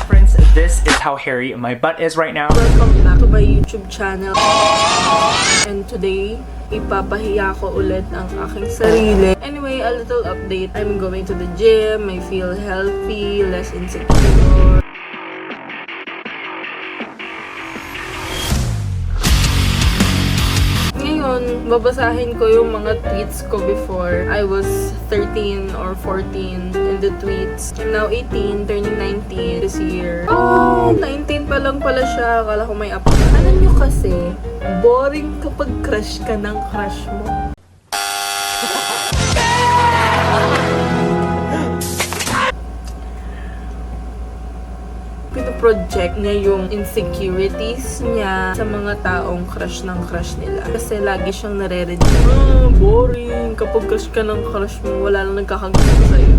Friends, this is how hairy my butt is right now. Welcome back to my YouTube channel. And today, ipapahiya ko ulit ang aking sarili. Anyway, a little update. I'm going to the gym. I feel healthy, less insecure. Ngayon, babasahin ko yung mga tweets ko before. I was 13 or 14 in the tweets. I'm now 18, turning 19 this year. Oh, 19 pa lang pala siya. Akala ko may apo. Alam nyo kasi, boring kapag crush ka ng crush mo. Pinoproject niya yung insecurities niya sa mga taong crush ng crush nila. Kasi lagi siyang nare-reject. Boring. Kapag crush ka ng crush mo, wala lang nagkakagusto sa'yo.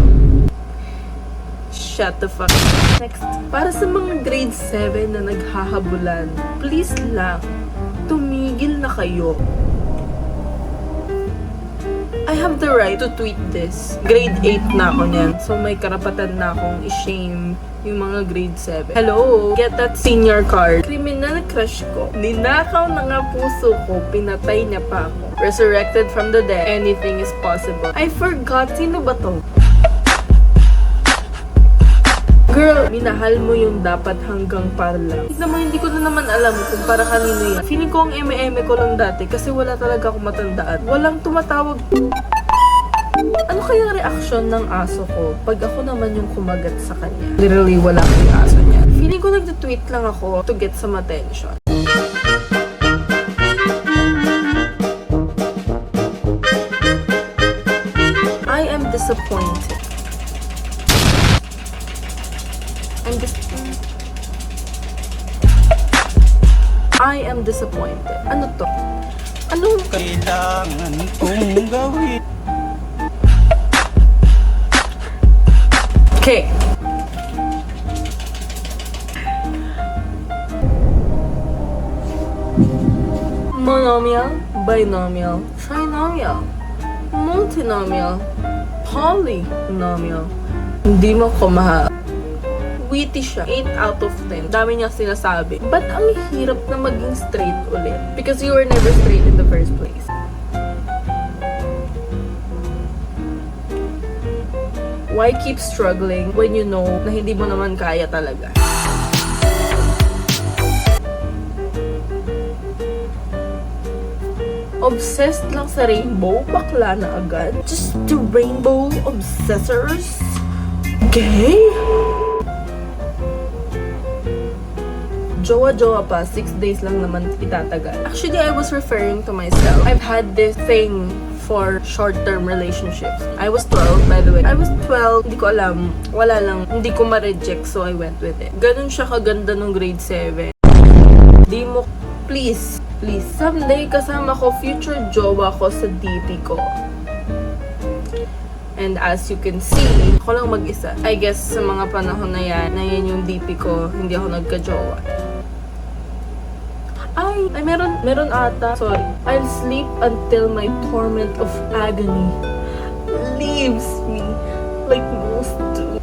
Shut the fuck up. Next. Para sa mga grade 7 na naghahabulan, please lang, tumigil na kayo. I have the right to tweet this. Grade 8 na ako niyan. So may karapatan na akong i-shame yung mga grade 7. Hello? Get that senior card. Criminal crush ko. Ninakaw na nga puso ko. Pinatay niya pa ako. Resurrected from the dead. Anything is possible. I forgot. Sino ba to? Girl, minahal mo yung dapat hanggang para lang. Tignan mo, hindi ko na naman alam kung para kanino yan. Feeling ko ang eme-eme ko lang dati kasi wala talaga akong matandaan. Walang tumatawag. Ano kaya reaksyon ng aso ko pag ako naman yung kumagat sa kanya? Literally, wala akong yung aso niya. Feeling ko nagtitweet lang ako to get some attention. I am disappointed. I am disappointed. Ano to? Anong kailangan kong gawin? Okay. Monomial, binomial, trinomial, multinomial, polynomial. Hindi mo ko mahal. Witty siya. 8 out of 10. Dami niya sinasabi. But ang hirap na maging straight ulit? Because you were never straight in the first place. Why keep struggling when you know na hindi mo naman kaya talaga? Obsessed lang sa rainbow? Bakla na agad? Just the rainbow obsessors? Gay? Jowa-jowa pa, 6 days lang naman itatagal. Actually, I was referring to myself. I've had this thing for short-term relationships. I was 12, by the way. I was 12, hindi ko alam. Wala lang. Hindi ko ma-reject, so I went with it. Ganun siya kaganda nung grade 7. Di mo, please, someday kasama ko, future jowa ko sa DP ko. And as you can see, ako lang mag-isa. I guess sa mga panahon na yan yung DP ko, hindi ako nagka-jowa. Ay, meron ata. Sorry. I'll sleep until my torment of agony leaves me like most do.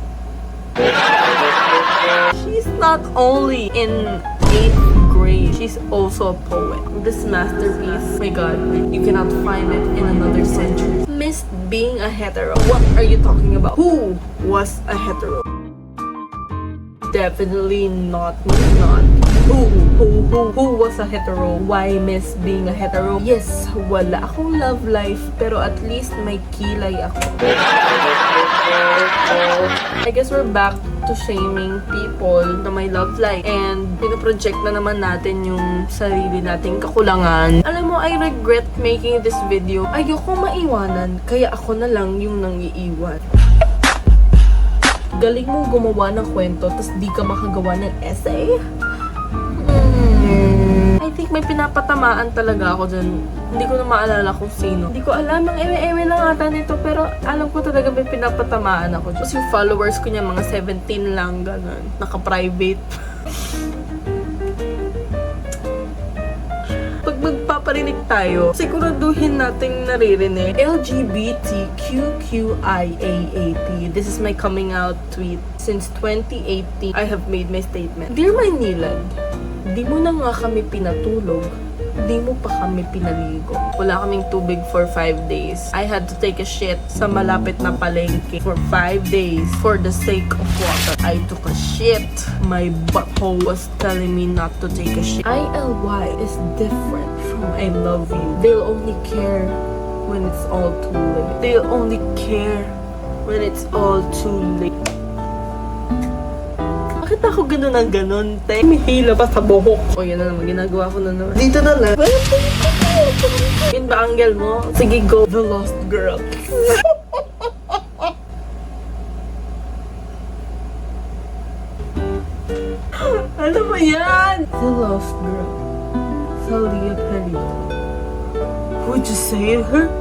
She's not only in 8th grade, she's also a poet. This masterpiece, my God, you cannot find it in another century. Missed being a hetero. What are you talking about? Who was a hetero? Definitely not me, not. Who was a hetero? Why miss being a hetero? Yes, wala akong love life, pero at least may kilay ako. I guess we're back to shaming people na may love life. And pinoproject na naman natin yung sarili nating kakulangan. Alam mo, I regret making this video. Ayoko maiwanan, kaya ako na lang yung nangiiwan. Galing mong gumawa ng kwento, tas di ka makagawa ng essay? I think may pinapatamaan talaga ako dyan. Hindi ko na maalala kung sino. Hindi ko alam, ang eme-eme lang ata nito, pero alam ko talaga may pinapatamaan ako dyan. Tapos yung followers ko niya, mga 17 lang, ganun. Naka-private. Pag magpapalala makarinig tayo, siguraduhin nating naririnig. LGBTQQIAAP. This is my coming out tweet. Since 2018, I have made my statement. Dear Maynilad, di mo na nga kami pinatulog. Di mo pa kami pinaligo. Wala kaming tubig for 5 days. I had to take a shit sa malapit na palengke for 5 days for the sake of water. I took a shit. My butthole was telling me not to take a shit. ILY is different from I love you. They'll only care when it's all too late. They'll only care when it's all too late. Bakit ako ganun ang ganun, te? May hila pa sa buhok. O, yun na naman. Ginagawa ko na naman. Dito na lang. Yun ba angle mo? Sige, go. The Lost Girl. Ano ba yan? The Lost Girl. Thalia Perry. Would you save her?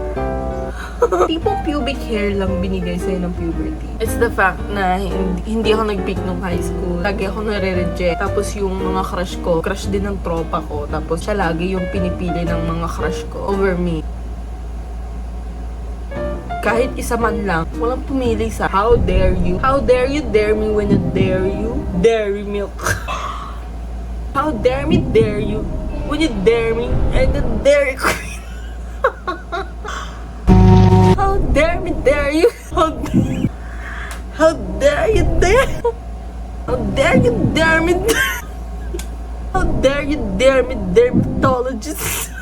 Tipo pubic hair lang binigay sa'yo ng puberty. It's the fact na hindi ako nag-pick nung high school. Lagi ako nare-reject. Tapos yung mga crush ko, crush din ng tropa ko. Tapos siya lagi yung pinipili ng mga crush ko over me. Kahit isa man lang, walang pumili sa how dare you. How dare you dare me when you dare you? Dairy milk. How dare me dare you when you dare me and the Dairy Queen. How dare me dare you? How dare you dare? How dare you dare me? How dare you dare me, dermatologist?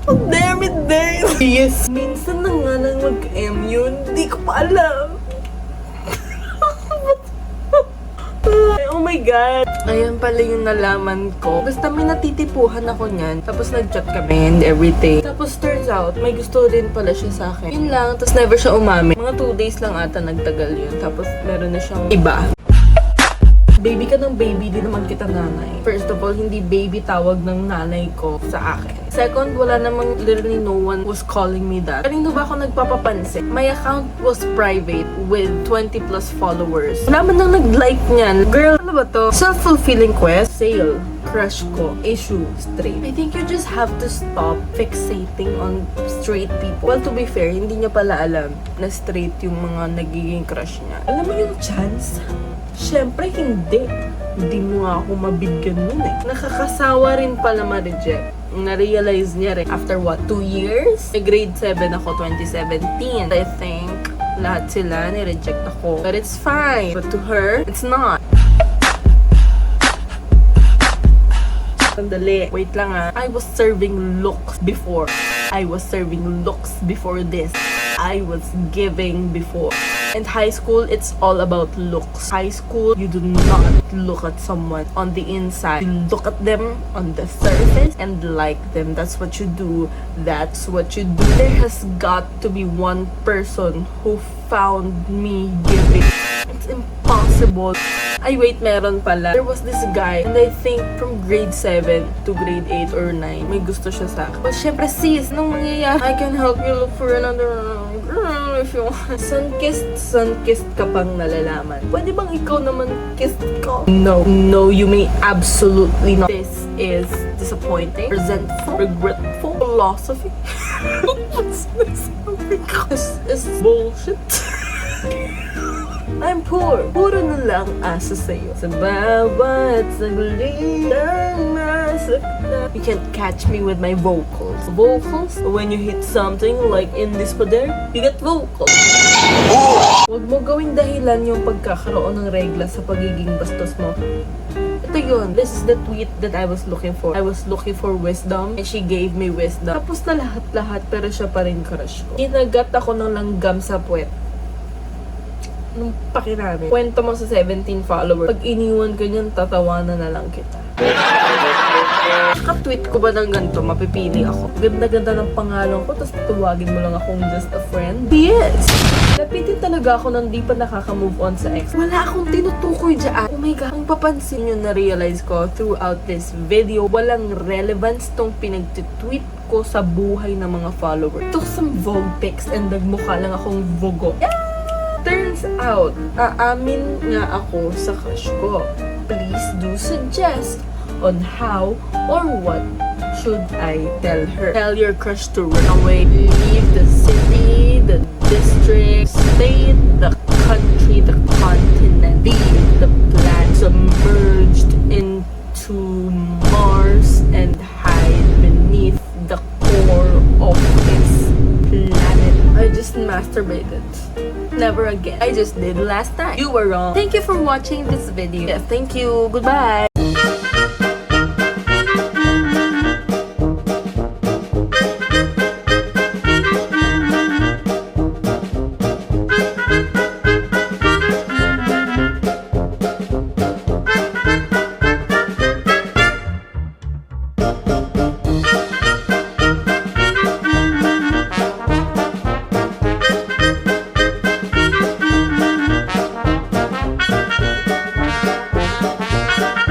How dare me dare you? Yes. Minsan na nga lang mag-M yun. Di ko pa alam. Oh my God! Ayan pala yung nalaman ko. Basta may natitipuhan ako niyan. Tapos nag-chat kami and everything. Tapos turns out, may gusto rin pala siya sa akin. Yun lang. Tapos never siya umami. Mga 2 days lang ata nagtagal yun. Tapos meron na siyang iba. Baby ka ng baby, di naman kita nanay. First of all, hindi baby tawag ng nanay ko sa akin. Second, wala namang literally no one was calling me that. Kanino ba ako nagpapapansin? My account was private with 20 plus followers. Wala man nang nag-like niyan. Girl, ano ba to? Self-fulfilling quest? Sale. Crush ko. Issue. Straight. I think you just have to stop fixating on straight people. Well, to be fair, hindi niya pala alam na straight yung mga nagiging crush niya. Alam mo yung chance? Siyempre, hindi. Hindi mo nga ako mabigyan nun eh. Nakakasawa rin pala ma-reject. Na-realize niya rin. After what, 2 years? May grade 7 ako, 2017. I think, lahat sila, ni-reject ako. But it's fine. But to her, it's not. Sandali. Wait lang ah. I was serving looks before. I was serving looks before this. I was giving before. And high school, it's all about looks. High school, you do not look at someone on the inside. You look at them on the surface and like them. That's what you do. That's what you do. There has got to be one person who found me giving. It's impossible. Ay, wait, meron pala. There was this guy, and I think from grade 7 to grade 8 or 9, may gusto siya sa akin. Well, syempre, sis, nung mangyayari, I can help you look for another girl if you want. Sun-kissed ka pang nalalaman. Pwede bang ikaw naman kissed ko? No, you may absolutely not. This is disappointing, resentful, regretful, philosophy. What's this? This is bullshit. I'm poor. Puro na lang asa sa'yo. Sa bawat saglit ang nasaktan. You can't catch me with my vocals. Vocals? When you hit something like in this pader, you get vocals. Huwag mo gawing dahilan yung pagkakaroon ng regla sa pagiging bastos mo. Ito yun. This is the tweet that I was looking for. I was looking for wisdom and she gave me wisdom. Tapos na lahat-lahat pero siya pa rin crush ko. Inagat ako ng langgam sa puwet. Nung pakirami. Kwento mo sa 17 followers. Pag iniwan ka niyan, tatawanan na lang kita. Ka-tweet ko ba ng ganito, mapipili ako. Ganda-ganda ng pangalan ko, tapos tuwagin mo lang akong just a friend? Yes! Napitin talaga ako nang di pa nakaka-move on sa ex. Wala akong tinutukoy dyan. Oh my God, ang papansin nyo na-realize ko throughout this video, walang relevance tong pinag-tweet ko sa buhay ng mga followers. Took some Vogue pics and nagmukha lang akong Vogo. Yeah! Turns out, aamin nga ako sa crush ko. Please do suggest on how or what should I tell her. Tell your crush to run away, leave the city, the district, state, the country, the continent, leave the planet, submerged into Mars and hide beneath the core of its planet. I just masturbated. Never again. I just did last time. You were wrong. Thank you for watching this video. Yes, thank you. Goodbye.